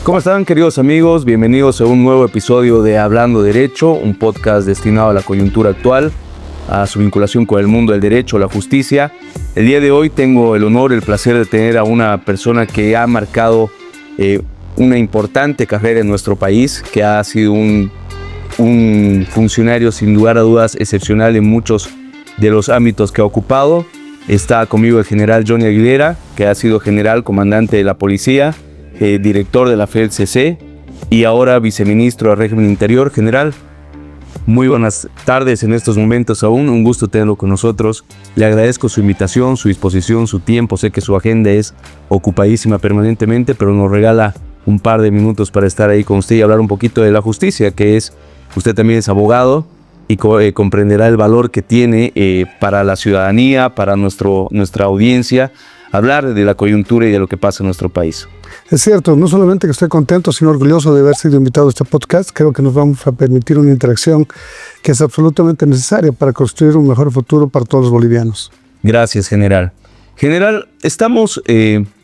¿Cómo están, queridos amigos? Bienvenidos a un nuevo episodio de Hablando Derecho, un podcast destinado a la coyuntura actual, a su vinculación con el mundo del derecho, la justicia. El día de hoy tengo el honor, el placer de tener a una persona que ha marcado una importante carrera en nuestro país, que ha sido un funcionario sin lugar a dudas excepcional en muchos de los ámbitos que ha ocupado. Está conmigo el general Johnny Aguilera, que ha sido general, comandante de la policía, director de la FELCC y ahora viceministro del régimen interior. General, muy buenas tardes en estos momentos aún, un gusto tenerlo con nosotros. Le agradezco su invitación, su disposición, su tiempo. Sé que su agenda es ocupadísima permanentemente, pero nos regala un par de minutos para estar ahí con usted y hablar un poquito de la justicia, que es, usted también es abogado y comprenderá el valor que tiene para la ciudadanía, para nuestra audiencia, hablar de la coyuntura y de lo que pasa en nuestro país. Es cierto, no solamente que estoy contento, sino orgulloso de haber sido invitado a este podcast. Creo que nos vamos a permitir una interacción que es absolutamente necesaria para construir un mejor futuro para todos los bolivianos. Gracias, general. General, estamos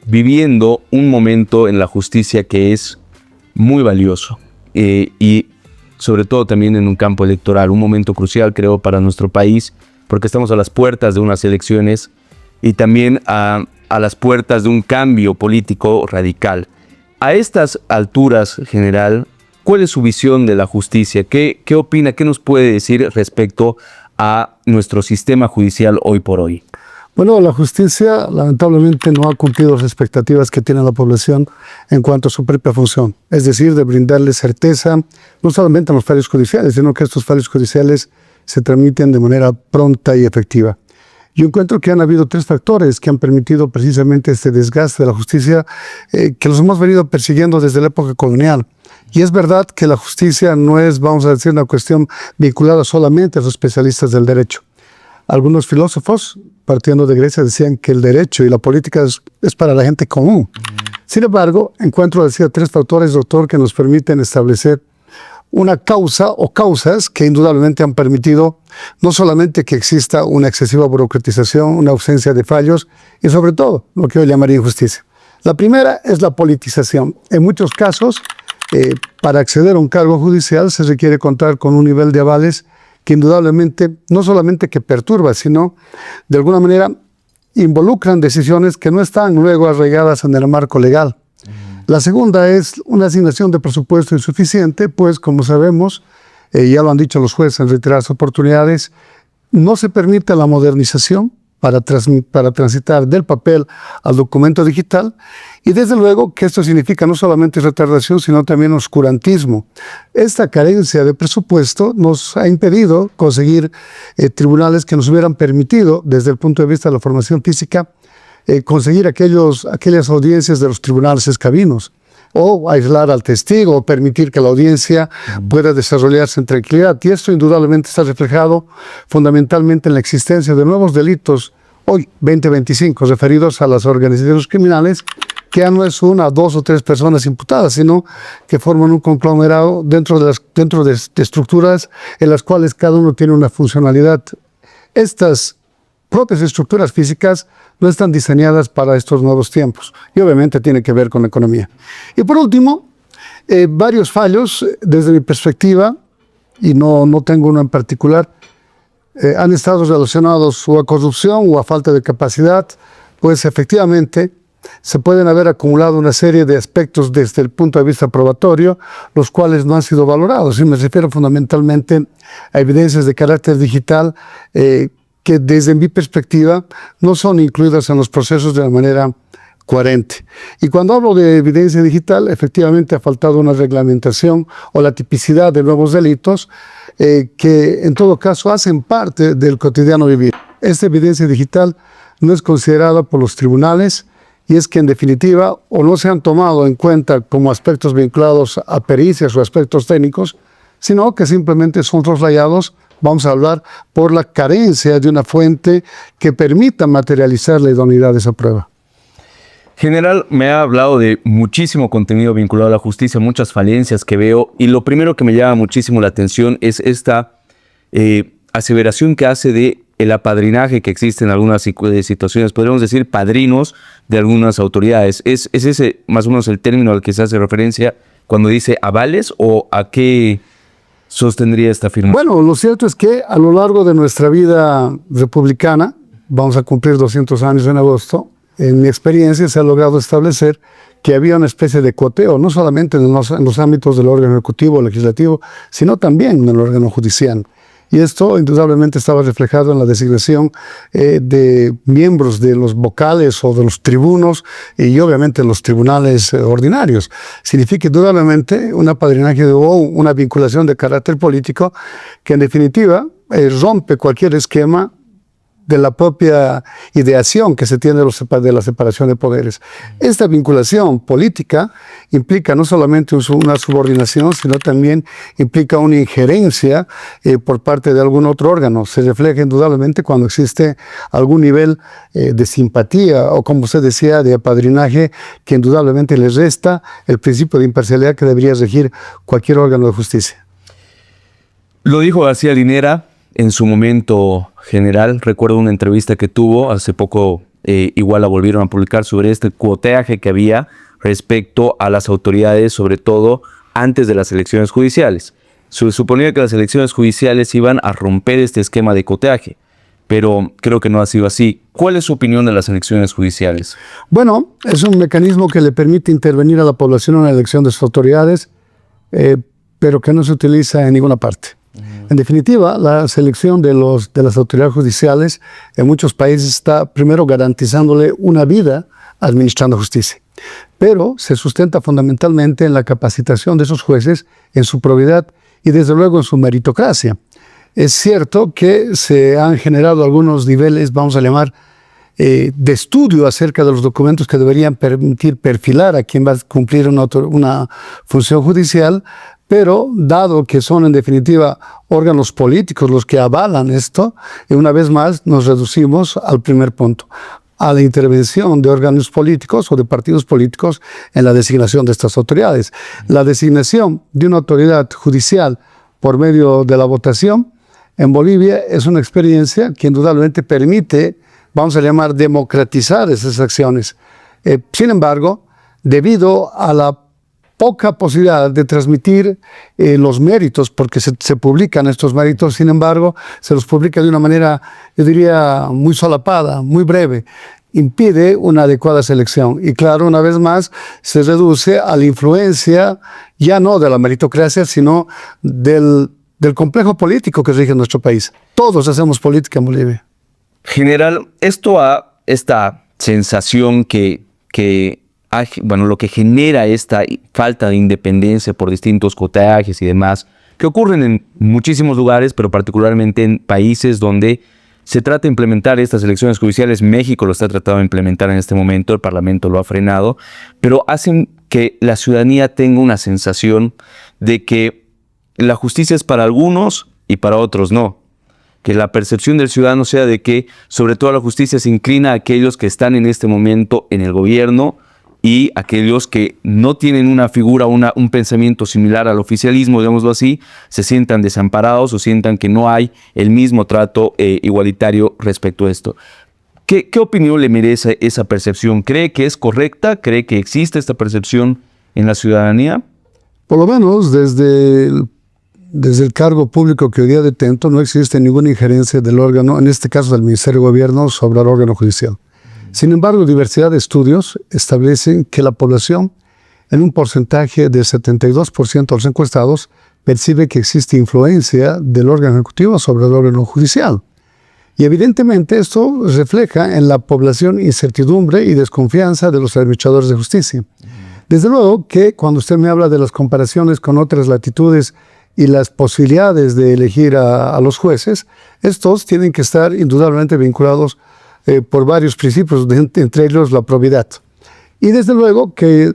viviendo un momento en la justicia que es muy valioso y sobre todo también en un campo electoral, un momento crucial, creo, para nuestro país, porque estamos a las puertas de unas elecciones y también a las puertas de un cambio político radical. A estas alturas, general, ¿cuál es su visión de la justicia? ¿Qué opina? ¿Qué nos puede decir respecto a nuestro sistema judicial hoy por hoy? Bueno, la justicia lamentablemente no ha cumplido las expectativas que tiene la población en cuanto a su propia función. Es decir, de brindarle certeza, no solamente a los fallos judiciales, sino que estos fallos judiciales se tramiten de manera pronta y efectiva. Yo encuentro que han habido tres factores que han permitido precisamente este desgaste de la justicia que los hemos venido persiguiendo desde la época colonial. Y es verdad que la justicia no es, vamos a decir, una cuestión vinculada solamente a los especialistas del derecho. Algunos filósofos, partiendo de Grecia, decían que el derecho y la política es para la gente común. Sin embargo, encuentro, decía, tres factores, doctor, que nos permiten establecer una causa o causas que indudablemente han permitido no solamente que exista una excesiva burocratización, una ausencia de fallos y sobre todo lo que yo llamaría injusticia. La primera es la politización. En muchos casos, para acceder a un cargo judicial se requiere contar con un nivel de avales que indudablemente no solamente que perturba, sino de alguna manera involucran decisiones que no están luego arraigadas en el marco legal. La segunda es una asignación de presupuesto insuficiente, pues como sabemos, ya lo han dicho los jueces en reiteradas oportunidades, no se permite la modernización para transitar del papel al documento digital y desde luego que esto significa no solamente retardación, sino también oscurantismo. Esta carencia de presupuesto nos ha impedido conseguir tribunales que nos hubieran permitido, desde el punto de vista de la formación física, conseguir aquellas audiencias de los tribunales escabinos, o aislar al testigo, o permitir que la audiencia pueda desarrollarse en tranquilidad. Y esto indudablemente está reflejado fundamentalmente en la existencia de nuevos delitos, hoy 2025, referidos a las organizaciones criminales, que ya no es una, dos o tres personas imputadas, sino que forman un conglomerado dentro de estructuras en las cuales cada uno tiene una funcionalidad. Estas propias estructuras físicas no están diseñadas para estos nuevos tiempos y obviamente tiene que ver con la economía. Y por último, varios fallos desde mi perspectiva, y no tengo uno en particular, han estado relacionados o a corrupción o a falta de capacidad, pues efectivamente se pueden haber acumulado una serie de aspectos desde el punto de vista probatorio, los cuales no han sido valorados. Y me refiero fundamentalmente a evidencias de carácter digital que desde mi perspectiva no son incluidas en los procesos de la manera coherente. Y cuando hablo de evidencia digital, efectivamente ha faltado una reglamentación o la tipicidad de nuevos delitos que en todo caso hacen parte del cotidiano vivir. Esta evidencia digital no es considerada por los tribunales y es que en definitiva o no se han tomado en cuenta como aspectos vinculados a pericias o aspectos técnicos, sino que simplemente son soslayados, vamos a hablar, por la carencia de una fuente que permita materializar la idoneidad de esa prueba. General, me ha hablado de muchísimo contenido vinculado a la justicia, muchas falencias que veo, y lo primero que me llama muchísimo la atención es esta aseveración que hace de el apadrinaje que existe en algunas situaciones, podríamos decir padrinos de algunas autoridades. ¿Es ese más o menos el término al que se hace referencia cuando dice avales o a qué sostendría esta afirmación? Bueno, lo cierto es que a lo largo de nuestra vida republicana, vamos a cumplir 200 años en agosto, en mi experiencia se ha logrado establecer que había una especie de cuoteo, no solamente en los ámbitos del órgano ejecutivo, legislativo, sino también en el órgano judicial. Y esto indudablemente estaba reflejado en la designación de miembros de los vocales o de los tribunos y obviamente los tribunales ordinarios. Significa indudablemente un apadrinaje o una vinculación de carácter político que en definitiva rompe cualquier esquema de la propia ideación que se tiene de la separación de poderes. Esta vinculación política implica no solamente una subordinación, sino también implica una injerencia por parte de algún otro órgano. Se refleja indudablemente cuando existe algún nivel de simpatía o, como usted decía, de apadrinaje que indudablemente les resta el principio de imparcialidad que debería regir cualquier órgano de justicia. Lo dijo García Linera en su momento general. Recuerdo una entrevista que tuvo hace poco, igual la volvieron a publicar, sobre este cuoteaje que había respecto a las autoridades, sobre todo antes de las elecciones judiciales. Se suponía que las elecciones judiciales iban a romper este esquema de cuoteaje, pero creo que no ha sido así. ¿Cuál es su opinión de las elecciones judiciales? Bueno, es un mecanismo que le permite intervenir a la población en la elección de sus autoridades, pero que no se utiliza en ninguna parte. En definitiva, la selección de las autoridades judiciales en muchos países está primero garantizándole una vida administrando justicia, pero se sustenta fundamentalmente en la capacitación de esos jueces, en su probidad y desde luego en su meritocracia. Es cierto que se han generado algunos niveles, vamos a llamar, de estudio acerca de los documentos que deberían permitir perfilar a quien va a cumplir una función judicial, pero dado que son en definitiva órganos políticos los que avalan esto, y una vez más nos reducimos al primer punto, a la intervención de órganos políticos o de partidos políticos en la designación de estas autoridades. La designación de una autoridad judicial por medio de la votación en Bolivia es una experiencia que indudablemente permite, vamos a llamar, democratizar esas acciones. Sin embargo, debido a la poca posibilidad de transmitir los méritos, porque se publican estos méritos, sin embargo, se los publica de una manera, yo diría, muy solapada, muy breve, impide una adecuada selección. Y claro, una vez más, se reduce a la influencia, ya no de la meritocracia, sino del complejo político que rige nuestro país. Todos hacemos política en Bolivia. General, esta sensación lo que genera esta falta de independencia por distintos cuoteajes y demás, que ocurren en muchísimos lugares, pero particularmente en países donde se trata de implementar estas elecciones judiciales. México lo está tratando de implementar en este momento, el Parlamento lo ha frenado, pero hacen que la ciudadanía tenga una sensación de que la justicia es para algunos y para otros no. Que la percepción del ciudadano sea de que, sobre todo, la justicia se inclina a aquellos que están en este momento en el gobierno y aquellos que no tienen una figura, un pensamiento similar al oficialismo, digámoslo así, se sientan desamparados o sientan que no hay el mismo trato igualitario respecto a esto. ¿Qué opinión le merece esa percepción? ¿Cree que es correcta? ¿Cree que existe esta percepción en la ciudadanía? Por lo menos desde el cargo público que hoy día detento no existe ninguna injerencia del órgano, en este caso del Ministerio de Gobierno, sobre el órgano judicial. Sin embargo, diversidad de estudios establecen que la población, en un porcentaje del 72% de los encuestados, percibe que existe influencia del órgano ejecutivo sobre el órgano judicial. Y evidentemente esto refleja en la población incertidumbre y desconfianza de los administradores de justicia. Desde luego que cuando usted me habla de las comparaciones con otras latitudes y las posibilidades de elegir a los jueces, estos tienen que estar indudablemente vinculados por varios principios, entre ellos la probidad. Y desde luego que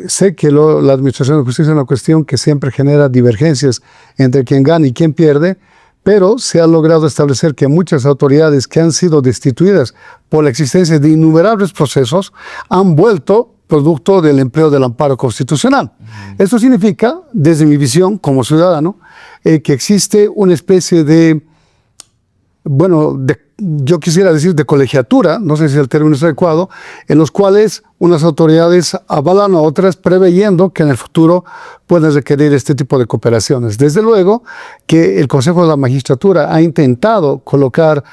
sé que la administración de justicia es una cuestión que siempre genera divergencias entre quien gana y quien pierde, pero se ha logrado establecer que muchas autoridades que han sido destituidas por la existencia de innumerables procesos han vuelto producto del empleo del amparo constitucional. Esto significa, desde mi visión como ciudadano, que existe una especie de yo quisiera decir de colegiatura, no sé si el término es adecuado, en los cuales unas autoridades avalan a otras preveyendo que en el futuro pueden requerir este tipo de cooperaciones. Desde luego que el Consejo de la Magistratura ha intentado colocar,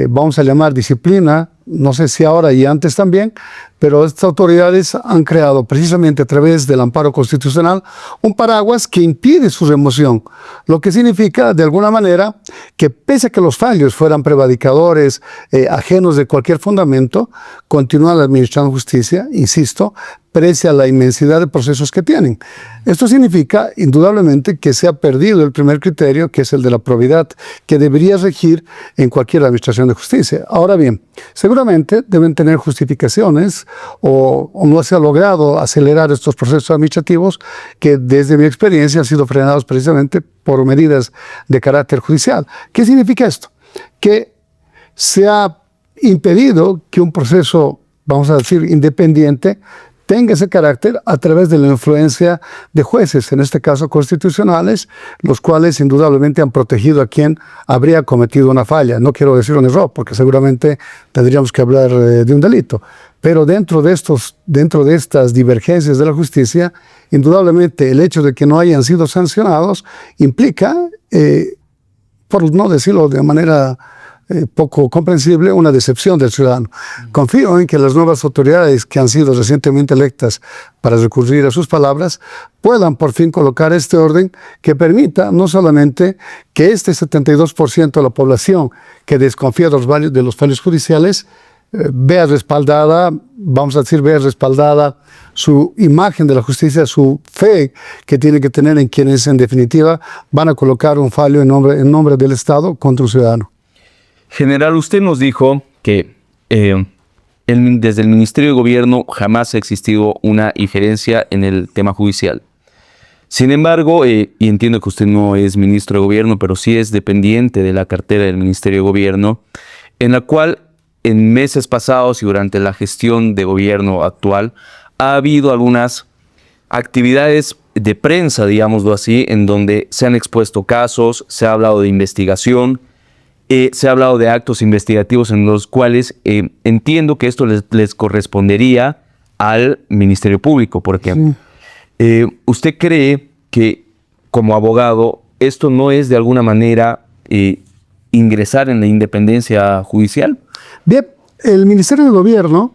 vamos a llamar disciplina, no sé si ahora y antes también, pero estas autoridades han creado precisamente a través del amparo constitucional un paraguas que impide su remoción, lo que significa de alguna manera que pese a que los fallos fueran prevaricadores, ajenos de cualquier fundamento, continúan administrando justicia, insisto, pese a la inmensidad de procesos que tienen. Esto significa, indudablemente, que se ha perdido el primer criterio, que es el de la probidad, que debería regir en cualquier administración de justicia. Ahora bien, seguramente deben tener justificaciones o no se ha logrado acelerar estos procesos administrativos que, desde mi experiencia, han sido frenados precisamente por medidas de carácter judicial. ¿Qué significa esto? Que se ha impedido que un proceso, vamos a decir, independiente, tenga ese carácter a través de la influencia de jueces, en este caso constitucionales, los cuales indudablemente han protegido a quien habría cometido una falla. No quiero decir un error, porque seguramente tendríamos que hablar de un delito. Pero dentro de estas divergencias de la justicia, indudablemente el hecho de que no hayan sido sancionados implica, por no decirlo de manera poco comprensible, una decepción del ciudadano. Confío en que las nuevas autoridades que han sido recientemente electas para recurrir a sus palabras puedan por fin colocar este orden que permita no solamente que este 72% de la población que desconfía de los fallos judiciales vea respaldada su imagen de la justicia, su fe que tiene que tener en quienes en definitiva van a colocar un fallo en nombre del Estado contra un ciudadano. General, usted nos dijo que desde el Ministerio de Gobierno jamás ha existido una injerencia en el tema judicial. Sin embargo, y entiendo que usted no es ministro de Gobierno, pero sí es dependiente de la cartera del Ministerio de Gobierno, en la cual en meses pasados y durante la gestión de gobierno actual ha habido algunas actividades de prensa, digámoslo así, en donde se han expuesto casos, se ha hablado de investigación, se ha hablado de actos investigativos en los cuales entiendo que esto les correspondería al Ministerio Público, por ejemplo. ¿Usted cree que como abogado esto no es de alguna manera ingresar en la independencia judicial? Bien, el Ministerio de Gobierno,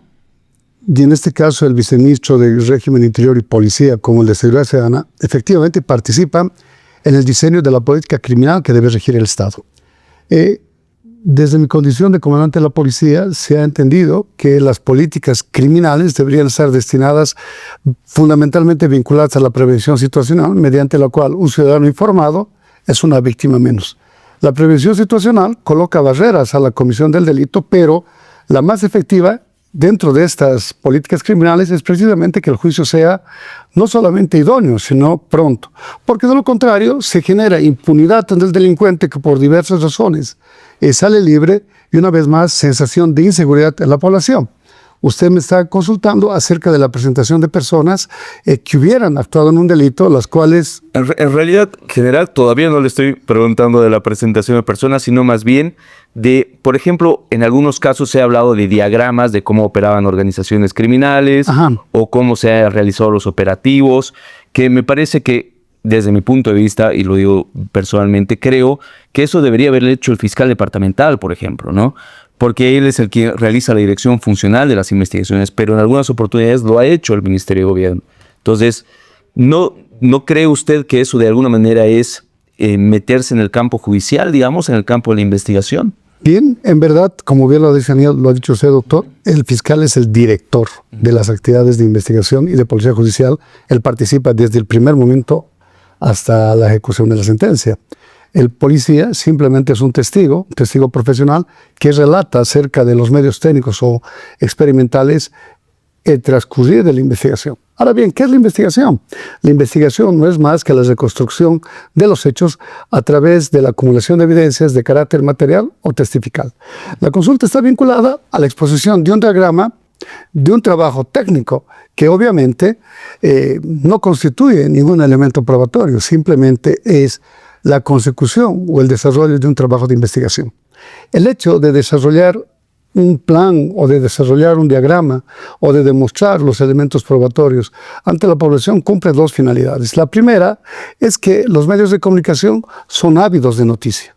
y en este caso el viceministro del Régimen Interior y Policía, como el de Seguridad Ciudadana, efectivamente participan en el diseño de la política criminal que debe regir el Estado. Desde mi condición de comandante de la policía se ha entendido que las políticas criminales deberían estar destinadas fundamentalmente vinculadas a la prevención situacional, mediante la cual un ciudadano informado es una víctima menos. La prevención situacional coloca barreras a la comisión del delito, pero la más efectiva dentro de estas políticas criminales es precisamente que el juicio sea no solamente idóneo, sino pronto. Porque de lo contrario se genera impunidad en el delincuente que por diversas razones sale libre y una vez más sensación de inseguridad en la población. Usted me está consultando acerca de la presentación de personas que hubieran actuado en un delito, las cuales... En realidad, general, todavía no le estoy preguntando de la presentación de personas, sino más bien de, por ejemplo, en algunos casos se ha hablado de diagramas de cómo operaban organizaciones criminales. Ajá. O cómo se han realizado los operativos, que me parece que, desde mi punto de vista, y lo digo personalmente, creo que eso debería haber hecho el fiscal departamental, por ejemplo, ¿no? Porque él es el que realiza la dirección funcional de las investigaciones, pero en algunas oportunidades lo ha hecho el Ministerio de Gobierno. Entonces, ¿no cree usted que eso de alguna manera es meterse en el campo judicial, digamos, en el campo de la investigación? Bien, en verdad, como bien lo ha dicho usted, doctor, el fiscal es el director de las actividades de investigación y de policía judicial. Él participa desde el primer momento hasta la ejecución de la sentencia. El policía simplemente es un testigo profesional que relata acerca de los medios técnicos o experimentales el transcurrir de la investigación. Ahora bien, ¿qué es la investigación? La investigación no es más que la reconstrucción de los hechos a través de la acumulación de evidencias de carácter material o testifical. La consulta está vinculada a la exposición de un diagrama de un trabajo técnico que obviamente no constituye ningún elemento probatorio, simplemente es la consecución o el desarrollo de un trabajo de investigación. El hecho de desarrollar un plan o de desarrollar un diagrama o de demostrar los elementos probatorios ante la población cumple dos finalidades. La primera es que los medios de comunicación son ávidos de noticia.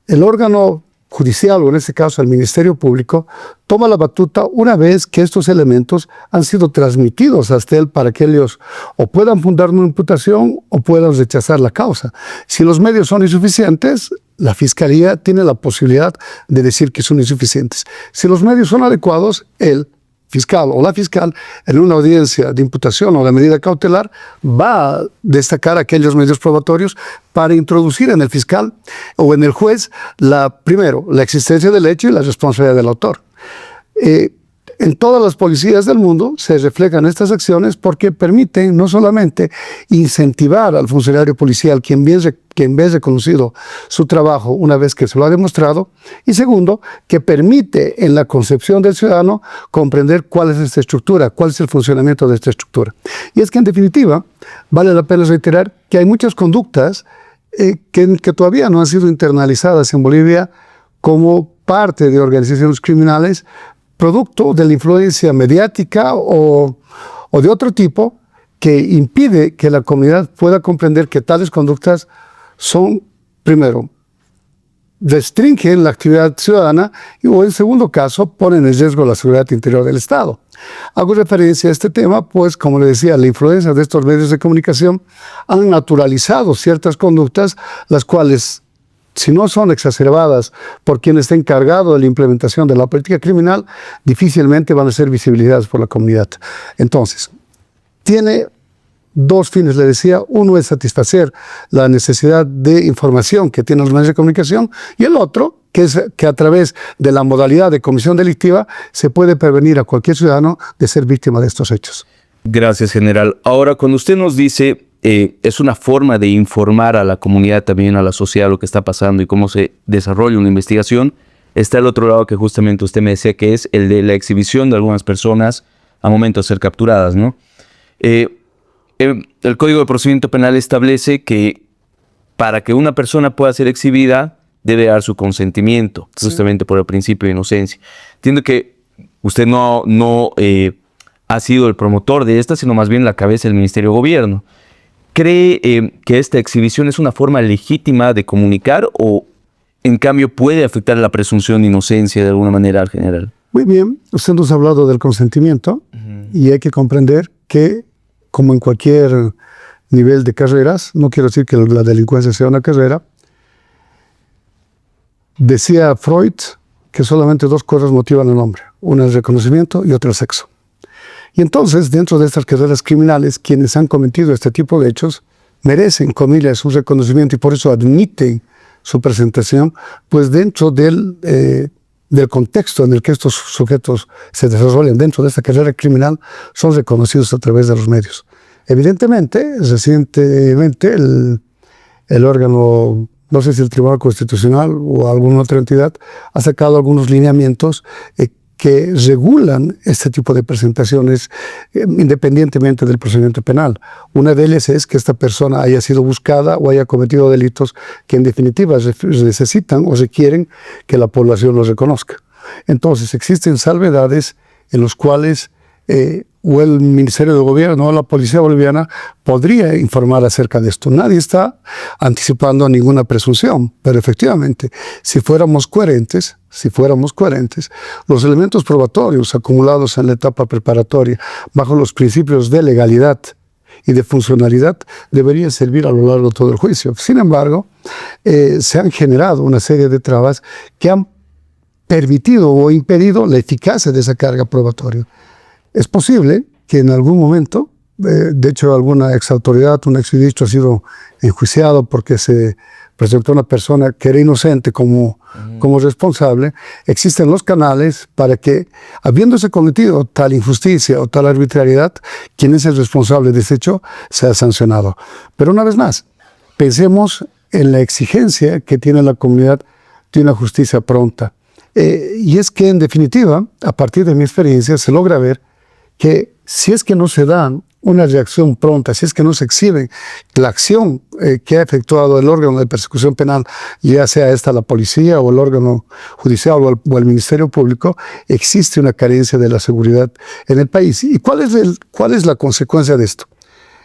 El órgano judicial, o en este caso el Ministerio Público, toma la batuta una vez que estos elementos han sido transmitidos hasta él para que ellos o puedan fundar una imputación o puedan rechazar la causa. Si los medios son insuficientes, la Fiscalía tiene la posibilidad de decir que son insuficientes. Si los medios son adecuados, el fiscal o la fiscal en una audiencia de imputación o de medida cautelar va a destacar aquellos medios probatorios para introducir en el fiscal o en el juez primero la existencia del hecho y la responsabilidad del autor. En todas las policías del mundo se reflejan estas acciones porque permiten no solamente incentivar al funcionario policial quien ve reconocido su trabajo una vez que se lo ha demostrado, y segundo, que permite en la concepción del ciudadano comprender cuál es esta estructura, cuál es el funcionamiento de esta estructura. Y es que en definitiva vale la pena reiterar que hay muchas conductas que todavía no han sido internalizadas en Bolivia como parte de organizaciones criminales, producto de la influencia mediática o de otro tipo que impide que la comunidad pueda comprender que tales conductas son, primero, restringen la actividad ciudadana o en segundo caso ponen en riesgo la seguridad interior del Estado. Hago referencia a este tema, pues como le decía, la influencia de estos medios de comunicación han naturalizado ciertas conductas, las cuales, si no son exacerbadas por quien está encargado de la implementación de la política criminal, difícilmente van a ser visibilizadas por la comunidad. Entonces, tiene dos fines, le decía. Uno es satisfacer la necesidad de información que tienen los medios de comunicación, y el otro, que es que a través de la modalidad de comisión delictiva se puede prevenir a cualquier ciudadano de ser víctima de estos hechos. Gracias, general. Ahora, cuando usted nos dice es una forma de informar a la comunidad, también a la sociedad, lo que está pasando y cómo se desarrolla una investigación, está el otro lado que justamente usted me decía, que es el de la exhibición de algunas personas a momento de ser capturadas, ¿no? El Código de Procedimiento Penal establece que para que una persona pueda ser exhibida debe dar su consentimiento, justamente por el principio de inocencia. Entiendo que usted no ha sido el promotor de esta, sino más bien la cabeza del Ministerio de Gobierno. ¿Cree que esta exhibición es una forma legítima de comunicar o, en cambio, puede afectar la presunción de inocencia de alguna manera al general? Muy bien, usted nos ha hablado del consentimiento y hay que comprender que, como en cualquier nivel de carreras, no quiero decir que la delincuencia sea una carrera, decía Freud que solamente dos cosas motivan al hombre, una es reconocimiento y otra es sexo. Y entonces, dentro de estas carreras criminales, quienes han cometido este tipo de hechos merecen, comillas, un reconocimiento y por eso admiten su presentación, pues dentro del contexto en el que estos sujetos se desarrollan dentro de esta carrera criminal, son reconocidos a través de los medios. Evidentemente, recientemente el órgano, no sé si el Tribunal Constitucional o alguna otra entidad, ha sacado algunos lineamientos que regulan este tipo de presentaciones independientemente del procedimiento penal. Una de ellas es que esta persona haya sido buscada o haya cometido delitos que en definitiva necesitan o requieren que la población los reconozca. Entonces existen salvedades en los cuales o el Ministerio de Gobierno o la Policía Boliviana podría informar acerca de esto. Nadie está anticipando ninguna presunción, pero efectivamente, si fuéramos coherentes, los elementos probatorios acumulados en la etapa preparatoria bajo los principios de legalidad y de funcionalidad deberían servir a lo largo de todo el juicio. Sin embargo, se han generado una serie de trabas que han permitido o impedido la eficacia de esa carga probatoria. Es posible que en algún momento, de hecho alguna exautoridad, un exministro ha sido enjuiciado porque se presentó una persona que era inocente como responsable. Existen los canales para que, habiéndose cometido tal injusticia o tal arbitrariedad, quien es el responsable de ese hecho sea sancionado. Pero una vez más, pensemos en la exigencia que tiene la comunidad de una justicia pronta. Y es que, en definitiva, a partir de mi experiencia, se logra ver que si es que no se dan una reacción pronta, si es que no se exhibe la acción que ha efectuado el órgano de persecución penal, ya sea esta la policía o el órgano judicial o el Ministerio Público, existe una carencia de la seguridad en el país. ¿Y cuál es la consecuencia de esto?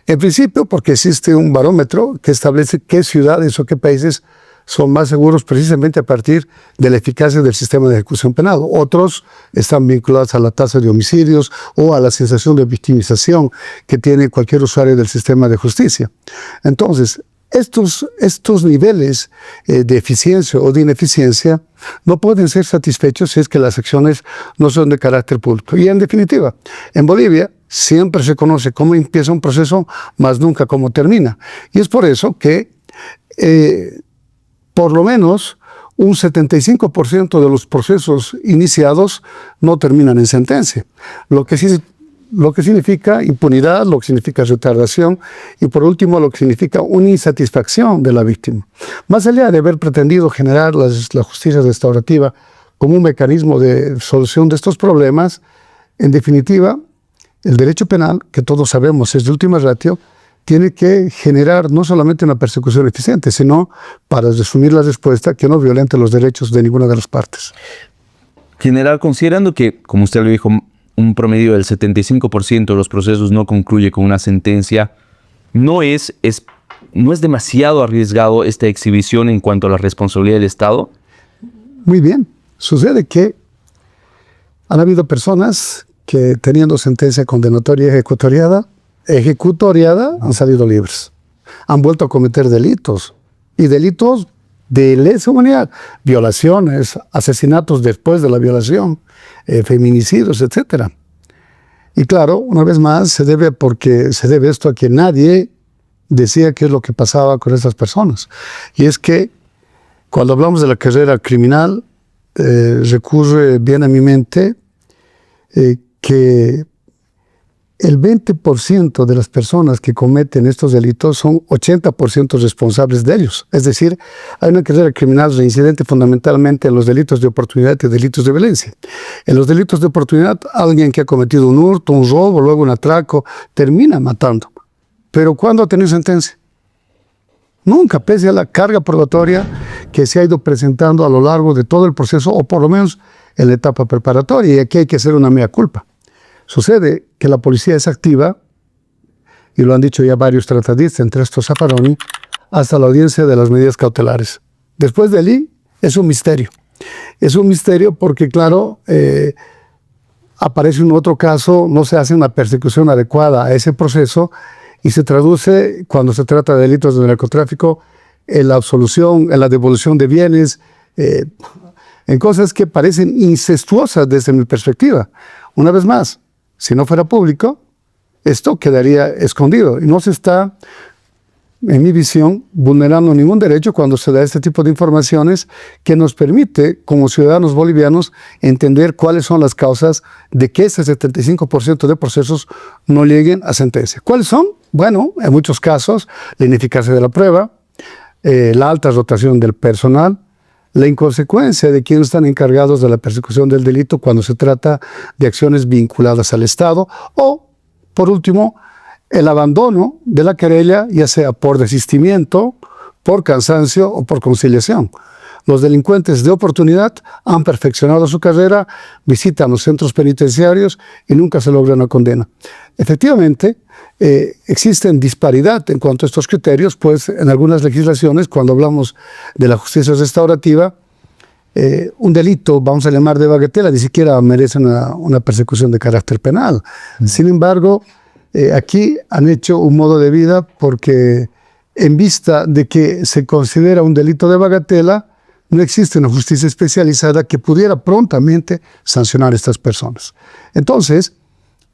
En principio, porque existe un barómetro que establece qué ciudades o qué países son más seguros precisamente a partir de la eficacia del sistema de ejecución penal. Otros están vinculados a la tasa de homicidios o a la sensación de victimización que tiene cualquier usuario del sistema de justicia. Entonces, estos niveles de eficiencia o de ineficiencia no pueden ser satisfechos si es que las acciones no son de carácter público. Y en definitiva, en Bolivia siempre se conoce cómo empieza un proceso, más nunca cómo termina. Y es por eso que por lo menos un 75% de los procesos iniciados no terminan en sentencia, lo que significa impunidad, lo que significa retardación y por último lo que significa una insatisfacción de la víctima. Más allá de haber pretendido generar la justicia restaurativa como un mecanismo de solución de estos problemas, en definitiva, el derecho penal, que todos sabemos es de última ratio, tiene que generar no solamente una persecución eficiente, sino, para resumir la respuesta, que no violente los derechos de ninguna de las partes. General, considerando que, como usted lo dijo, un promedio del 75% de los procesos no concluye con una sentencia, ¿no es demasiado arriesgado esta exhibición en cuanto a la responsabilidad del Estado? Muy bien. Sucede que han habido personas que, teniendo sentencia condenatoria ejecutoriada, han salido libres. Han vuelto a cometer delitos, y delitos de lesa humanidad, violaciones, asesinatos después de la violación, feminicidios, etc. Y claro, una vez más, se debe esto a que nadie decía qué es lo que pasaba con estas personas. Y es que cuando hablamos de la carrera criminal, recurre bien a mi mente que el 20% de las personas que cometen estos delitos son 80% responsables de ellos. Es decir, hay una carrera criminal reincidente fundamentalmente en los delitos de oportunidad y delitos de violencia. En los delitos de oportunidad, alguien que ha cometido un hurto, un robo, luego un atraco, termina matando. Pero ¿cuándo ha tenido sentencia? Nunca, pese a la carga probatoria que se ha ido presentando a lo largo de todo el proceso, o por lo menos en la etapa preparatoria. Y aquí hay que hacer una mea culpa. Sucede que la policía es activa, y lo han dicho ya varios tratadistas, entre estos Zaffaroni, hasta la audiencia de las medidas cautelares. Después de allí, es un misterio. Es un misterio porque, claro, aparece un otro caso, no se hace una persecución adecuada a ese proceso, y se traduce, cuando se trata de delitos de narcotráfico, en la absolución, en la devolución de bienes, en cosas que parecen incestuosas desde mi perspectiva. Una vez más, si no fuera público, esto quedaría escondido. Y no se está, en mi visión, vulnerando ningún derecho cuando se da este tipo de informaciones que nos permite, como ciudadanos bolivianos, entender cuáles son las causas de que ese 75% de procesos no lleguen a sentencia. ¿Cuáles son? Bueno, en muchos casos, la ineficacia de la prueba, la alta rotación del personal, la inconsecuencia de quienes están encargados de la persecución del delito cuando se trata de acciones vinculadas al Estado, o, por último, el abandono de la querella, ya sea por desistimiento, por cansancio o por conciliación. Los delincuentes de oportunidad han perfeccionado su carrera, visitan los centros penitenciarios y nunca se logra una condena. Efectivamente, existen disparidad en cuanto a estos criterios, pues en algunas legislaciones, cuando hablamos de la justicia restaurativa, un delito, vamos a llamar de bagatela, ni siquiera merece una persecución de carácter penal. Sin embargo, aquí han hecho un modo de vida porque, en vista de que se considera un delito de bagatela, no existe una justicia especializada que pudiera prontamente sancionar a estas personas. Entonces,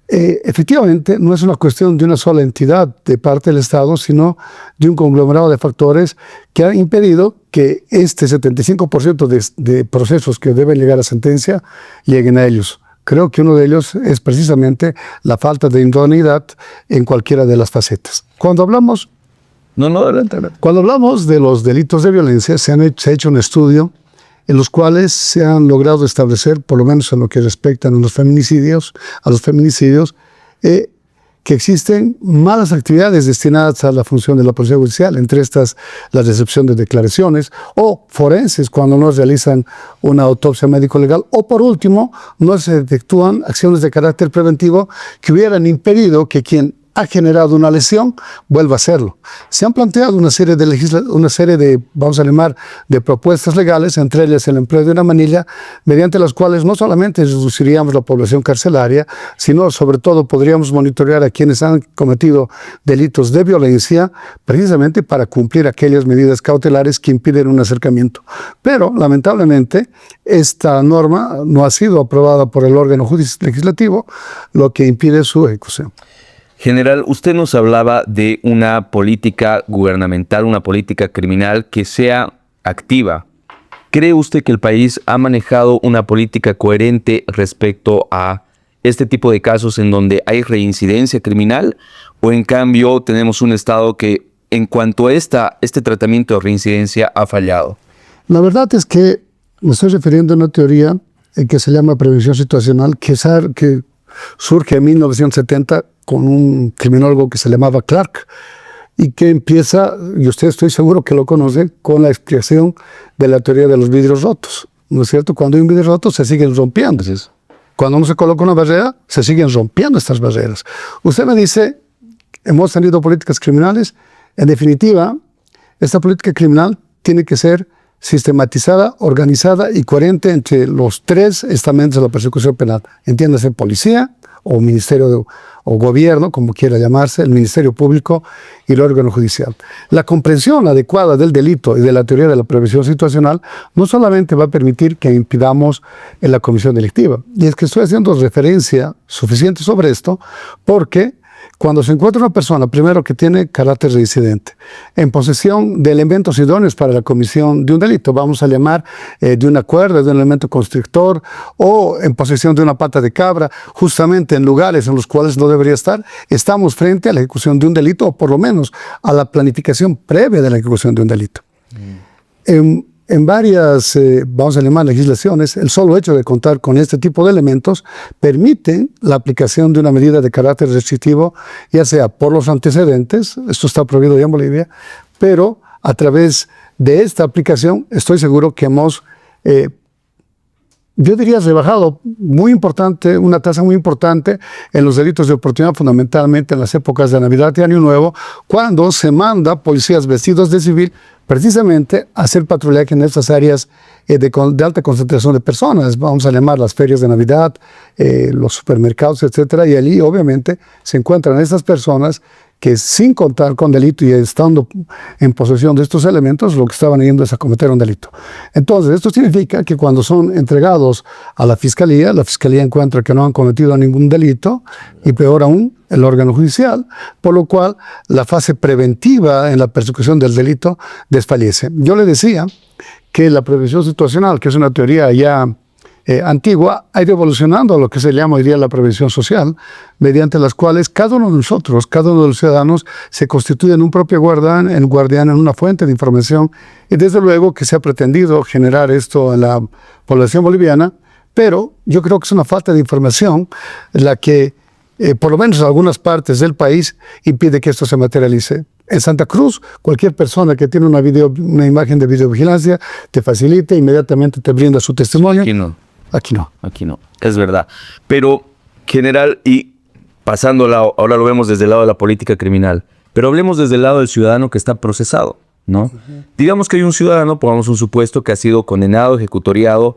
efectivamente, no es una cuestión de una sola entidad de parte del Estado, sino de un conglomerado de factores que han impedido que este 75% de procesos que deben llegar a sentencia lleguen a ellos. Creo que uno de ellos es precisamente la falta de idoneidad en cualquiera de las facetas. Cuando hablamos de los delitos de violencia, se ha hecho un estudio en los cuales se han logrado establecer, por lo menos en lo que respecta a los feminicidios, que existen malas actividades destinadas a la función de la policía judicial, entre estas la recepción de declaraciones o forenses cuando no realizan una autopsia médico-legal, o por último, no se efectúan acciones de carácter preventivo que hubieran impedido que quien ha generado una lesión vuelva a hacerlo. Se han planteado una serie de, vamos a llamar, de propuestas legales, entre ellas el empleo de una manilla, mediante las cuales no solamente reduciríamos la población carcelaria, sino sobre todo podríamos monitorear a quienes han cometido delitos de violencia, precisamente para cumplir aquellas medidas cautelares que impiden un acercamiento. Pero, lamentablemente, esta norma no ha sido aprobada por el órgano legislativo, lo que impide su ejecución. General, usted nos hablaba de una política gubernamental, una política criminal que sea activa. ¿Cree usted que el país ha manejado una política coherente respecto a este tipo de casos en donde hay reincidencia criminal? ¿O en cambio tenemos un Estado que en cuanto a este tratamiento de reincidencia ha fallado? La verdad es que me estoy refiriendo a una teoría que se llama prevención situacional, que surge en 1970 con un criminólogo que se llamaba Clark, y que empieza, y usted estoy seguro que lo conoce, con la explicación de la teoría de los vidrios rotos. ¿No es cierto? Cuando hay un vidrio roto, se siguen rompiendo. Cuando uno se coloca una barrera, se siguen rompiendo estas barreras. Usted me dice, hemos tenido políticas criminales. En definitiva, esta política criminal tiene que ser sistematizada, organizada y coherente entre los tres estamentos de la persecución penal. Entiéndase, policía, o ministerio o gobierno, como quiera llamarse, el Ministerio Público y el órgano judicial. La comprensión adecuada del delito y de la teoría de la prevención situacional no solamente va a permitir que impidamos en la comisión delictiva, y es que estoy haciendo referencia suficiente sobre esto porque cuando se encuentra una persona, primero que tiene carácter reincidente, en posesión de elementos idóneos para la comisión de un delito, vamos a llamar de una cuerda, de un elemento constrictor, o en posesión de una pata de cabra, justamente en lugares en los cuales no debería estar, estamos frente a la ejecución de un delito, o por lo menos a la planificación previa de la ejecución de un delito. En varias, vamos a llamar legislaciones, el solo hecho de contar con este tipo de elementos permite la aplicación de una medida de carácter restrictivo, ya sea por los antecedentes, esto está prohibido ya en Bolivia, pero a través de esta aplicación estoy seguro que hemos, yo diría, rebajado una tasa muy importante en los delitos de oportunidad, fundamentalmente en las épocas de Navidad y Año Nuevo, cuando se manda policías vestidos de civil precisamente a hacer patrullaje en estas áreas de alta concentración de personas, vamos a llamar las ferias de Navidad, los supermercados, etcétera, y allí obviamente se encuentran estas personas que sin contar con delito y estando en posesión de estos elementos, lo que estaban yendo es a cometer un delito. Entonces, esto significa que cuando son entregados a la fiscalía encuentra que no han cometido ningún delito, y peor aún, el órgano judicial, por lo cual la fase preventiva en la persecución del delito desfallece. Yo le decía que la prevención situacional, que es una teoría ya antigua, ha ido evolucionando a lo que se llama hoy día la prevención social, mediante las cuales cada uno de nosotros, cada uno de los ciudadanos, se constituye en un propio guardián, en una fuente de información, y desde luego que se ha pretendido generar esto en la población boliviana, pero yo creo que es una falta de información la que, por lo menos en algunas partes del país, impide que esto se materialice. En Santa Cruz, cualquier persona que tiene una imagen de videovigilancia te facilita, inmediatamente te brinda su testimonio. Aquí no. Aquí no. Aquí no, es verdad. Pero, general, y pasando ahora lo vemos desde el lado de la política criminal, pero hablemos desde el lado del ciudadano que está procesado, ¿no? Digamos que hay un ciudadano, pongamos un supuesto, que ha sido condenado, ejecutoriado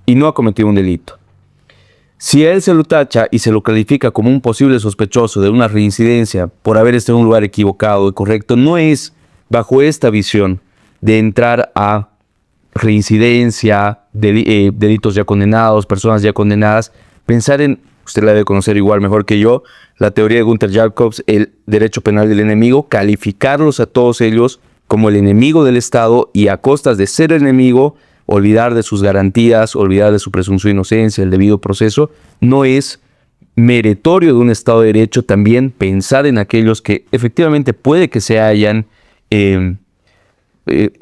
y no ha cometido un delito. Si a él se lo tacha y se lo califica como un posible sospechoso de una reincidencia por haber estado en un lugar equivocado y correcto, no es bajo esta visión de entrar a reincidencia, delitos ya condenados, personas ya condenadas, pensar en, usted la debe conocer igual mejor que yo, la teoría de Gunther Jacobs, el derecho penal del enemigo, calificarlos a todos ellos como el enemigo del Estado y a costas de ser enemigo, olvidar de sus garantías, olvidar de su presunción de inocencia, el debido proceso. No es meritorio de un Estado de Derecho también pensar en aquellos que efectivamente puede que se hayan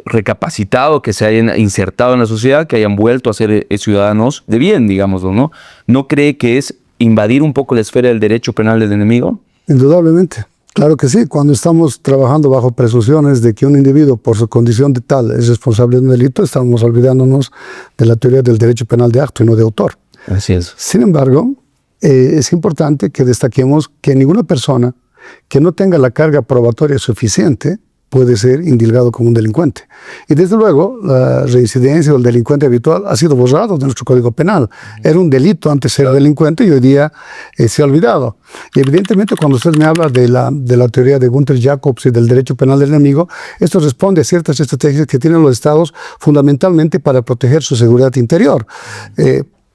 recapacitado, que se hayan insertado en la sociedad, que hayan vuelto a ser ciudadanos de bien, digámoslo, ¿no? ¿No cree que es invadir un poco la esfera del derecho penal del enemigo? Indudablemente. Claro que sí. Cuando estamos trabajando bajo presunciones de que un individuo, por su condición de tal, es responsable de un delito, estamos olvidándonos de la teoría del derecho penal de acto y no de autor. Así es. Sin embargo, es importante que destaquemos que ninguna persona que no tenga la carga probatoria suficiente puede ser indilgado como un delincuente. Y desde luego, la reincidencia del delincuente habitual ha sido borrado de nuestro Código Penal. Era un delito, antes era delincuente y hoy día se ha olvidado. Y evidentemente, cuando usted me habla de la teoría de Gunther Jacobs y del derecho penal del enemigo, esto responde a ciertas estrategias que tienen los estados fundamentalmente para proteger su seguridad interior.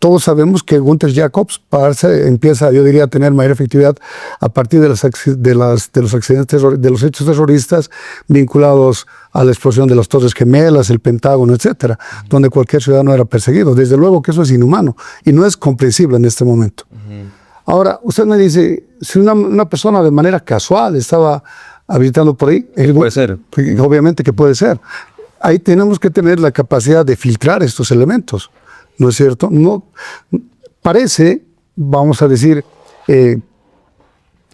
Todos sabemos que Gunther Jacobs empieza, yo diría, a tener mayor efectividad a partir de los accidentes, de los hechos terroristas vinculados a la explosión de las Torres Gemelas, el Pentágono, etcétera, donde cualquier ciudadano era perseguido. Desde luego que eso es inhumano y no es comprensible en este momento. Ahora, usted me dice, si una persona de manera casual estaba habitando por ahí, puede ser. Obviamente que puede ser. Ahí tenemos que tener la capacidad de filtrar estos elementos. ¿No es cierto? No, parece, vamos a decir,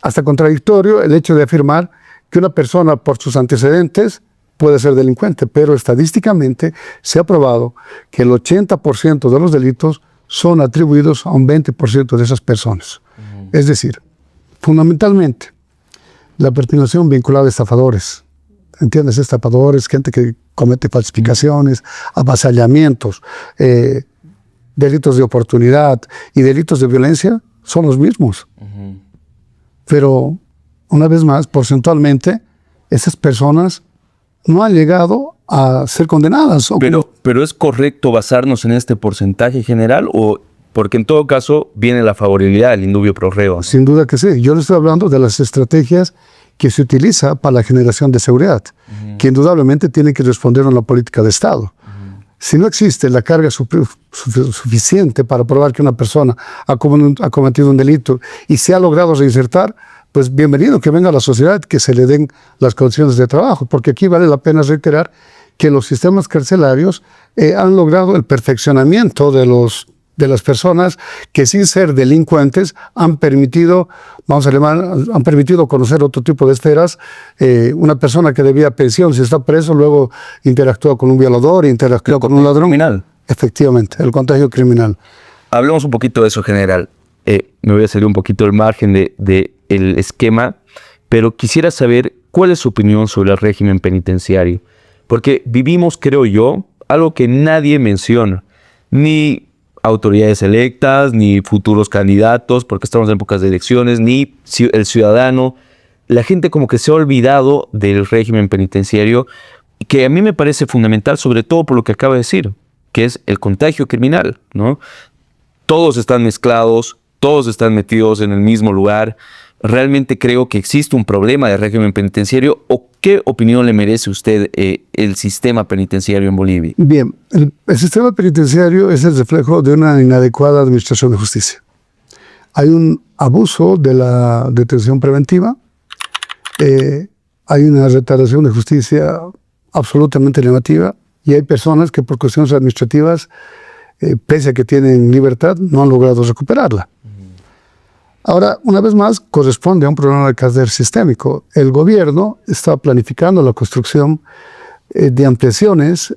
hasta contradictorio el hecho de afirmar que una persona por sus antecedentes puede ser delincuente, pero estadísticamente se ha probado que el 80% de los delitos son atribuidos a un 20% de esas personas. Es decir, fundamentalmente, la pertinación vinculada a estafadores, ¿entiendes? Estafadores, gente que comete falsificaciones, avasallamientos, delitos de oportunidad y delitos de violencia son los mismos. Pero, una vez más, porcentualmente, esas personas no han llegado a ser condenadas. Pero ¿es correcto basarnos en este porcentaje general o porque en todo caso viene la favorabilidad del indubio pro reo? Sin duda que sí. Yo le estoy hablando de las estrategias que se utiliza para la generación de seguridad, que indudablemente tiene que responder a una política de Estado. Si no existe la carga suficiente para probar que una persona ha cometido un delito y se ha logrado reinsertar, pues bienvenido que venga a la sociedad, que se le den las condiciones de trabajo, porque aquí vale la pena reiterar que los sistemas carcelarios han logrado el perfeccionamiento de las personas que sin ser delincuentes han permitido, han permitido conocer otro tipo de esferas. Una persona que debía pensión, si está preso, luego interactúa con un violador, interactúa con un ladrón. Criminal. Efectivamente, el contagio criminal. Hablemos un poquito de eso, general. Me voy a salir un poquito del margen del esquema, pero quisiera saber cuál es su opinión sobre el régimen penitenciario. Porque vivimos, creo yo, algo que nadie menciona, ni autoridades electas, ni futuros candidatos, porque estamos en épocas de elecciones, ni el ciudadano. La gente como que se ha olvidado del régimen penitenciario, que a mí me parece fundamental, sobre todo por lo que acaba de decir, que es el contagio criminal, ¿no? Todos están mezclados, todos están metidos en el mismo lugar. Realmente creo que existe un problema de régimen penitenciario. ¿O qué opinión le merece usted el sistema penitenciario en Bolivia? Bien, el sistema penitenciario es el reflejo de una inadecuada administración de justicia. Hay un abuso de la detención preventiva, hay una retardación de justicia absolutamente negativa y hay personas que por cuestiones administrativas, pese a que tienen libertad, no han logrado recuperarla. Ahora, una vez más, corresponde a un problema de carácter sistémico. El gobierno está planificando la construcción de ampliaciones,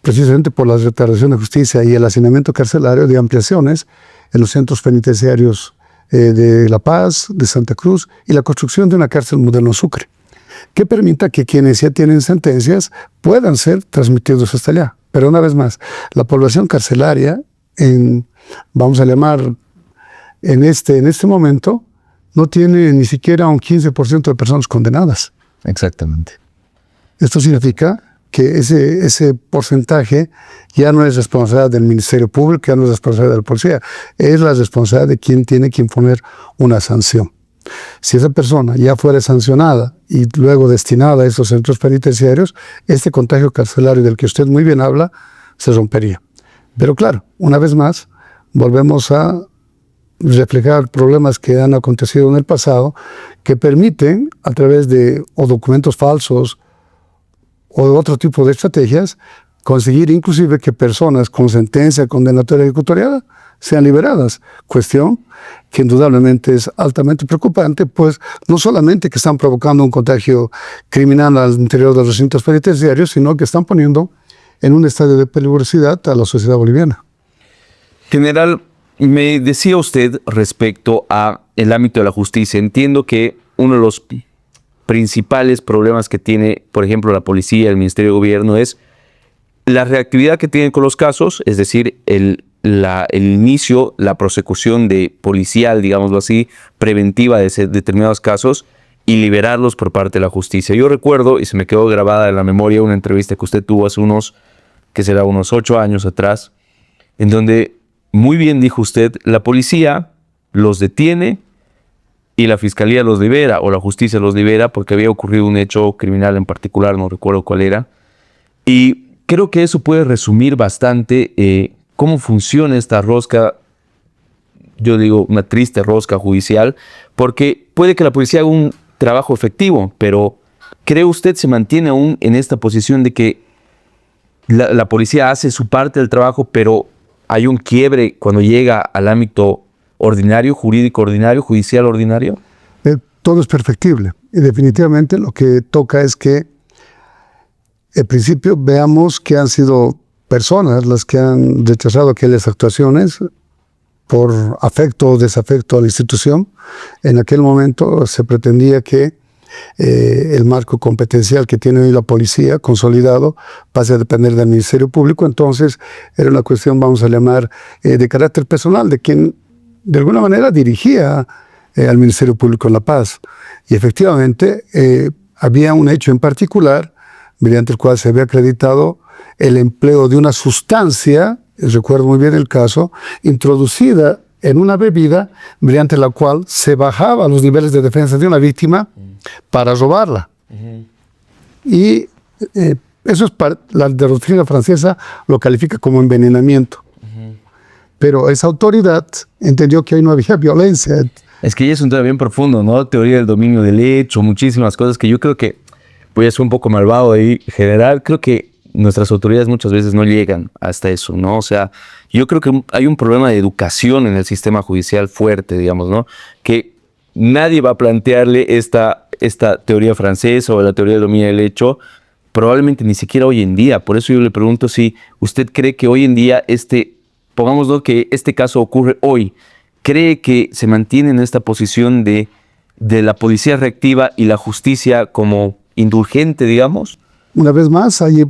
precisamente por la retardación de justicia y el hacinamiento carcelario, de ampliaciones en los centros penitenciarios de La Paz, de Santa Cruz, y la construcción de una cárcel modelo Sucre, que permita que quienes ya tienen sentencias puedan ser transmitidos hasta allá. Pero una vez más, la población carcelaria, vamos a llamar, en este momento, no tiene ni siquiera un 15% de personas condenadas. Exactamente. Esto significa que ese porcentaje ya no es responsabilidad del Ministerio Público, ya no es responsabilidad de la policía, es la responsabilidad de quien tiene que imponer una sanción. Si esa persona ya fuera sancionada y luego destinada a esos centros penitenciarios, este contagio carcelario del que usted muy bien habla se rompería. Pero claro, una vez más, volvemos a reflejar problemas que han acontecido en el pasado, que permiten, a través de documentos falsos o de otro tipo de estrategias, conseguir inclusive que personas con sentencia condenatoria ejecutoriada sean liberadas. Cuestión que indudablemente es altamente preocupante, pues no solamente que están provocando un contagio criminal al interior de los recintos penitenciarios, sino que están poniendo en un estado de peligrosidad a la sociedad boliviana. General, me decía usted respecto a el ámbito de la justicia. Entiendo que uno de los principales problemas que tiene, por ejemplo, la policía, el Ministerio de Gobierno, es la reactividad que tienen con los casos, es decir, el inicio, la prosecución de policial, digámoslo así, preventiva de determinados casos y liberarlos por parte de la justicia. Yo recuerdo, y se me quedó grabada en la memoria, una entrevista que usted tuvo hace unos 8 años atrás, en donde muy bien dijo usted, la policía los detiene y la fiscalía los libera, o la justicia los libera, porque había ocurrido un hecho criminal en particular, no recuerdo cuál era. Y creo que eso puede resumir bastante cómo funciona esta rosca, yo digo una triste rosca judicial, porque puede que la policía haga un trabajo efectivo, pero ¿cree usted se mantiene aún en esta posición de que la policía hace su parte del trabajo, pero hay un quiebre cuando llega al ámbito ordinario, jurídico ordinario, judicial ordinario? Todo es perfectible y definitivamente lo que toca es que en principio veamos que han sido personas las que han rechazado aquellas actuaciones por afecto o desafecto a la institución. En aquel momento se pretendía que el marco competencial que tiene hoy la policía consolidado pase a depender del Ministerio Público. Entonces era una cuestión, vamos a llamar, de carácter personal, de quien de alguna manera dirigía al Ministerio Público en La Paz. Y efectivamente había un hecho en particular mediante el cual se había acreditado el empleo de una sustancia, recuerdo muy bien el caso, introducida en una bebida mediante la cual se bajaba los niveles de defensa de una víctima para robarla. Y eso es la doctrina francesa lo califica como envenenamiento. Pero esa autoridad entendió que ahí no había violencia. Es que ya es un tema bien profundo, ¿no? Teoría del dominio del hecho, muchísimas cosas que yo creo que, voy a ser un poco malvado ahí, general, creo que nuestras autoridades muchas veces no llegan hasta eso, ¿no? O sea, yo creo que hay un problema de educación en el sistema judicial fuerte, digamos, ¿no? Que nadie va a plantearle esta teoría francesa o la teoría del dominio del hecho, probablemente ni siquiera hoy en día. Por eso yo le pregunto si usted cree que hoy en día pongámoslo que este caso ocurre hoy, ¿cree que se mantiene en esta posición de la policía reactiva y la justicia como indulgente, digamos? Una vez más, hay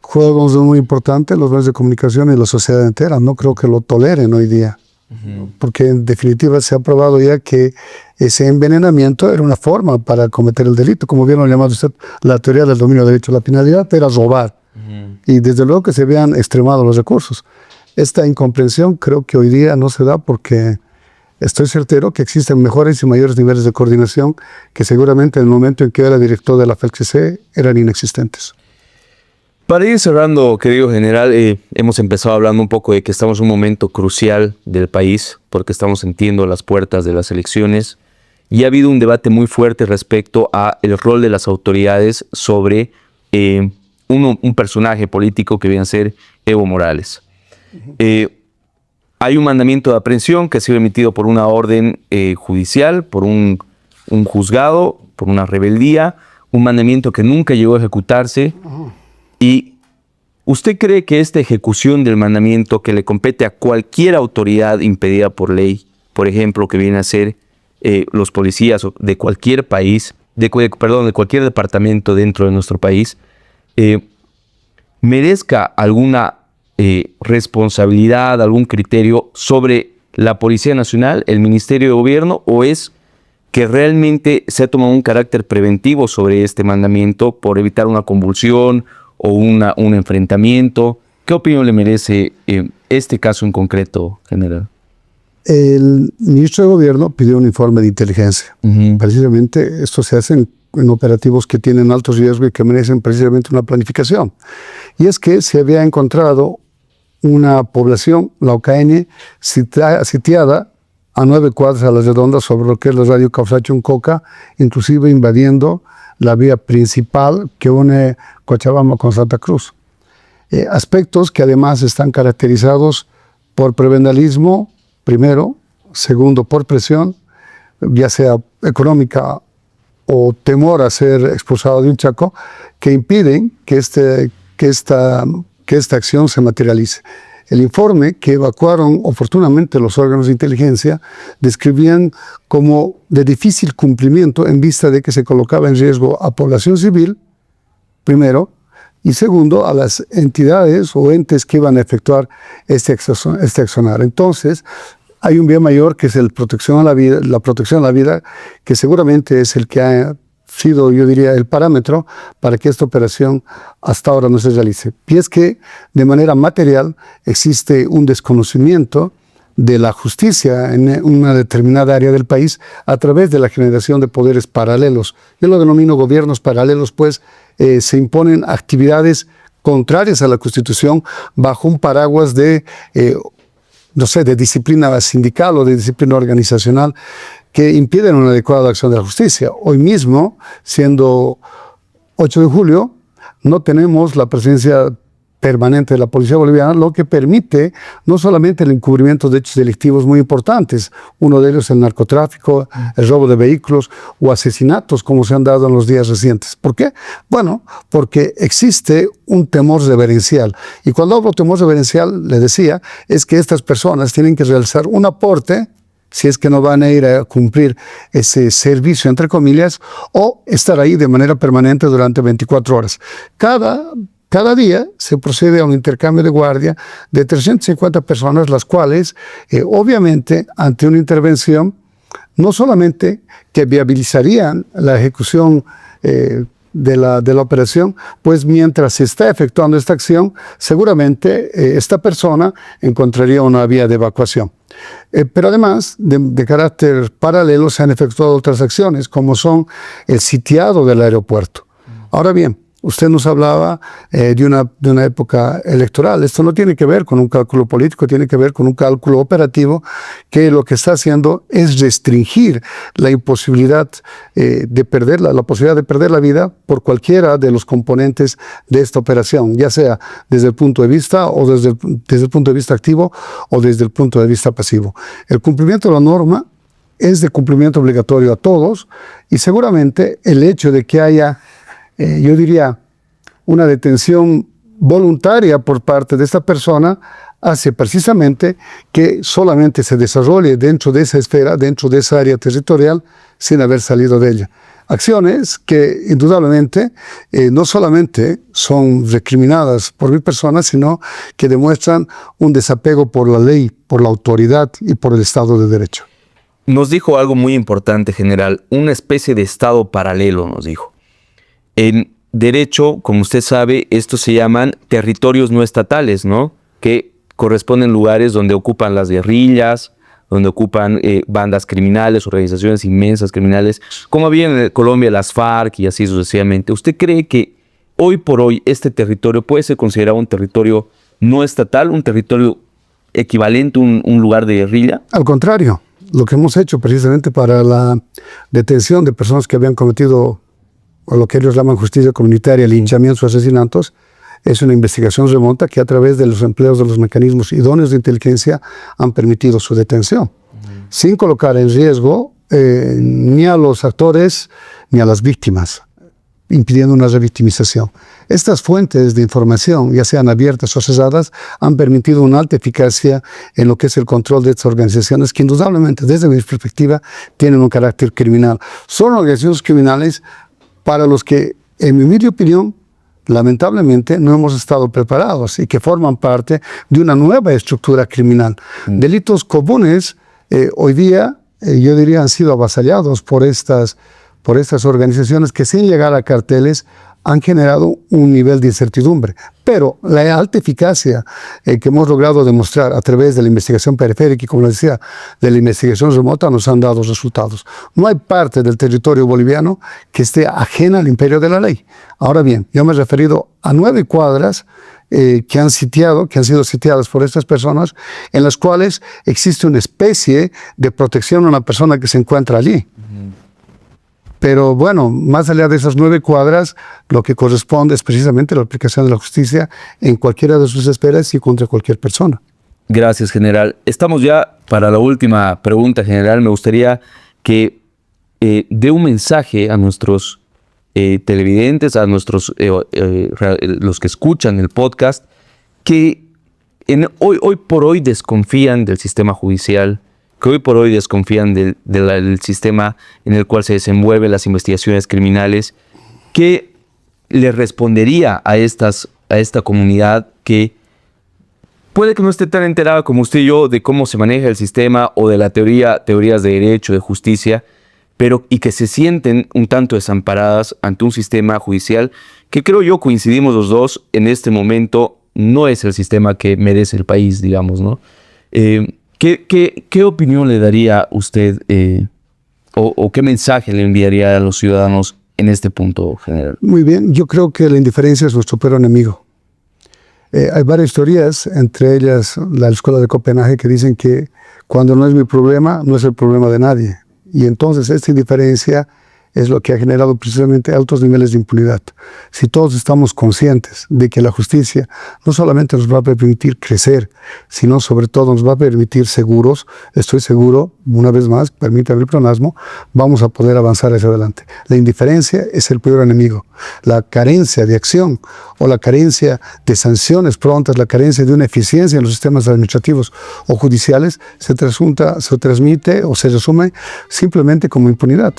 juegos muy importantes, los medios de comunicación y la sociedad entera. No creo que lo toleren hoy día, porque en definitiva se ha probado ya que ese envenenamiento era una forma para cometer el delito. Como bien lo ha llamado usted, la teoría del dominio del derecho. La finalidad era robar. Y desde luego que se habían extremado los recursos. Esta incomprensión creo que hoy día no se da porque estoy certero que existen mejores y mayores niveles de coordinación que seguramente en el momento en que era director de la FELCC eran inexistentes. Para ir cerrando, querido general, hemos empezado hablando un poco de que estamos en un momento crucial del país porque estamos sintiendo las puertas de las elecciones y ha habido un debate muy fuerte respecto a el rol de las autoridades sobre un personaje político que viene a ser Evo Morales. Hay un mandamiento de aprehensión que ha sido emitido por una orden judicial, por un juzgado, por una rebeldía, un mandamiento que nunca llegó a ejecutarse. ¿Y usted cree que esta ejecución del mandamiento que le compete a cualquier autoridad impedida por ley, por ejemplo, que viene a ser los policías de cualquier país, de cualquier departamento dentro de nuestro país, merezca alguna responsabilidad, algún criterio sobre la Policía Nacional, el Ministerio de Gobierno, o es que realmente se ha tomado un carácter preventivo sobre este mandamiento por evitar una convulsión o un enfrentamiento? ¿Qué opinión le merece este caso en concreto, general? El ministro de Gobierno pidió un informe de inteligencia. Precisamente esto se hace en operativos que tienen alto riesgo y que merecen precisamente una planificación. Y es que se había encontrado una población, la Ocaña, sitiada a 9 cuadras a la redonda sobre lo que es la radio Causacho-Coca, inclusive invadiendo la vía principal que une Cochabamba con Santa Cruz. Aspectos que además están caracterizados por prebendalismo, primero, segundo, por presión, ya sea económica o temor a ser expulsado de un chaco, que impiden que esta acción se materialice. El informe que evacuaron oportunamente los órganos de inteligencia describían como de difícil cumplimiento en vista de que se colocaba en riesgo a población civil, primero, y segundo, a las entidades o entes que iban a efectuar este accionar. Entonces, hay un bien mayor que es la protección a la vida, que seguramente es el que ha sido, yo diría, el parámetro para que esta operación hasta ahora no se realice. Y es que de manera material existe un desconocimiento de la justicia en una determinada área del país a través de la generación de poderes paralelos. Yo lo denomino gobiernos paralelos, pues se imponen actividades contrarias a la Constitución bajo un paraguas de disciplina sindical o de disciplina organizacional que impiden una adecuada acción de la justicia. Hoy mismo, siendo 8 de julio, no tenemos la presencia permanente de la policía boliviana, lo que permite no solamente el encubrimiento de hechos delictivos muy importantes, uno de ellos el narcotráfico, el robo de vehículos o asesinatos como se han dado en los días recientes. ¿Por qué? Bueno, porque existe un temor reverencial. Y cuando hablo de temor reverencial, le decía, es que estas personas tienen que realizar un aporte si es que no van a ir a cumplir ese servicio, entre comillas, o estar ahí de manera permanente durante 24 horas. Cada día se procede a un intercambio de guardia de 350 personas, las cuales, obviamente, ante una intervención, no solamente que viabilizarían la ejecución de la operación, pues mientras se está efectuando esta acción, seguramente esta persona encontraría una vía de evacuación. Pero además, de carácter paralelo, se han efectuado otras acciones, como son el sitiado del aeropuerto. Ahora bien, usted nos hablaba de una época electoral. Esto no tiene que ver con un cálculo político, tiene que ver con un cálculo operativo que lo que está haciendo es restringir la imposibilidad la posibilidad de perder la vida por cualquiera de los componentes de esta operación, ya sea desde el punto de vista o desde el punto de vista activo o desde el punto de vista pasivo. El cumplimiento de la norma es de cumplimiento obligatorio a todos y seguramente el hecho de que haya yo diría, una detención voluntaria por parte de esta persona hace precisamente que solamente se desarrolle dentro de esa esfera, dentro de esa área territorial, sin haber salido de ella. Acciones que indudablemente no solamente son recriminadas por mi persona, sino que demuestran un desapego por la ley, por la autoridad y por el Estado de Derecho. Nos dijo algo muy importante, general, una especie de Estado paralelo, nos dijo. En derecho, como usted sabe, estos se llaman territorios no estatales, ¿no? Que corresponden lugares donde ocupan las guerrillas, donde ocupan bandas criminales, organizaciones inmensas criminales, como había en Colombia las FARC y así sucesivamente. ¿Usted cree que hoy por hoy este territorio puede ser considerado un territorio no estatal, un territorio equivalente a un lugar de guerrilla? Al contrario, lo que hemos hecho precisamente para la detención de personas que habían cometido o lo que ellos llaman justicia comunitaria, linchamientos o asesinatos, es una investigación remota que a través de los empleos de los mecanismos idóneos de inteligencia han permitido su detención, sin colocar en riesgo ni a los actores ni a las víctimas, impidiendo una revictimización. Estas fuentes de información, ya sean abiertas o cesadas, han permitido una alta eficacia en lo que es el control de estas organizaciones que indudablemente, desde mi perspectiva, tienen un carácter criminal. Son organizaciones criminales para los que, en mi humilde opinión, lamentablemente no hemos estado preparados y que forman parte de una nueva estructura criminal. Delitos comunes hoy día, yo diría, han sido avasallados por estas organizaciones que sin llegar a carteles han generado un nivel de incertidumbre. Pero la alta eficacia que hemos logrado demostrar a través de la investigación periférica y, como les decía, de la investigación remota, nos han dado resultados. No hay parte del territorio boliviano que esté ajena al imperio de la ley. Ahora bien, yo me he referido a 9 cuadras que han sido sitiadas por estas personas, en las cuales existe una especie de protección a una persona que se encuentra allí. Pero bueno, más allá de esas 9 cuadras, lo que corresponde es precisamente la aplicación de la justicia en cualquiera de sus esferas y contra cualquier persona. Gracias, general. Estamos ya para la última pregunta, general. Me gustaría que dé un mensaje a nuestros televidentes, a nuestros los que escuchan el podcast, que hoy por hoy desconfían del sistema judicial, que hoy por hoy desconfían del sistema en el cual se desenvuelven las investigaciones criminales. ¿Qué le respondería a esta comunidad que puede que no esté tan enterada como usted y yo de cómo se maneja el sistema o de la teorías de derecho, de justicia, y que se sienten un tanto desamparadas ante un sistema judicial que creo yo coincidimos los dos en este momento no es el sistema que merece el país, digamos, ¿no? ¿Qué opinión le daría usted o qué mensaje le enviaría a los ciudadanos en este punto, general? Muy bien, yo creo que la indiferencia es nuestro peor enemigo. Hay varias teorías, entre ellas la Escuela de Copenhague, que dicen que cuando no es mi problema, no es el problema de nadie. Y entonces esta indiferencia es lo que ha generado precisamente altos niveles de impunidad. Si todos estamos conscientes de que la justicia no solamente nos va a permitir crecer, sino sobre todo nos va a permitir seguros, estoy seguro, una vez más, permítame el pleonasmo, vamos a poder avanzar hacia adelante. La indiferencia es el peor enemigo. La carencia de acción o la carencia de sanciones prontas, la carencia de una eficiencia en los sistemas administrativos o judiciales se transmite o se resume simplemente como impunidad.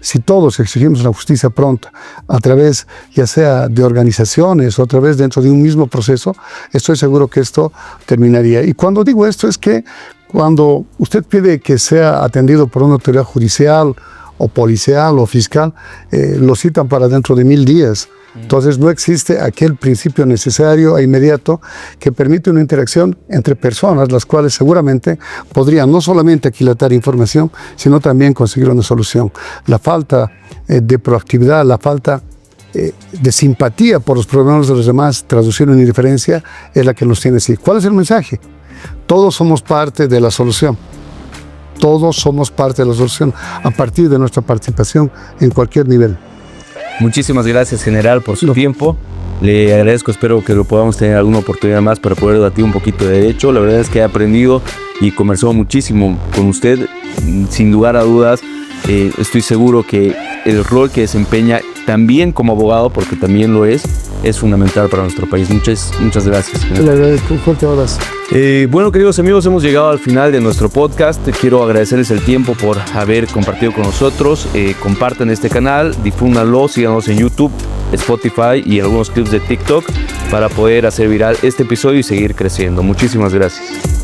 Si todos exigimos una justicia pronta, a través ya sea de organizaciones o a través dentro de un mismo proceso, estoy seguro que esto terminaría. Y cuando digo esto es que cuando usted pide que sea atendido por una autoridad judicial o policial o fiscal, lo citan para dentro de 1000 días. Entonces no existe aquel principio necesario e inmediato que permite una interacción entre personas, las cuales seguramente podrían no solamente aquilatar información, sino también conseguir una solución. La falta de proactividad, la falta de simpatía por los problemas de los demás, traducido en indiferencia, es la que nos tiene así. ¿Cuál es el mensaje? Todos somos parte de la solución. Todos somos parte de la solución a partir de nuestra participación en cualquier nivel. Muchísimas gracias, general, por su tiempo. Le agradezco, espero que lo podamos tener alguna oportunidad más para poder debatir un poquito de derecho. La verdad es que he aprendido y conversado muchísimo con usted. Sin lugar a dudas, estoy seguro que el rol que desempeña también como abogado, porque también lo es fundamental para nuestro país. Muchas gracias, general. Le agradezco, un fuerte abrazo. Bueno, queridos amigos, hemos llegado al final de nuestro podcast. Quiero agradecerles el tiempo por haber compartido con nosotros. Compartan este canal, difúndanlo, síganos en YouTube, Spotify y algunos clips de TikTok para poder hacer viral este episodio y seguir creciendo. Muchísimas gracias.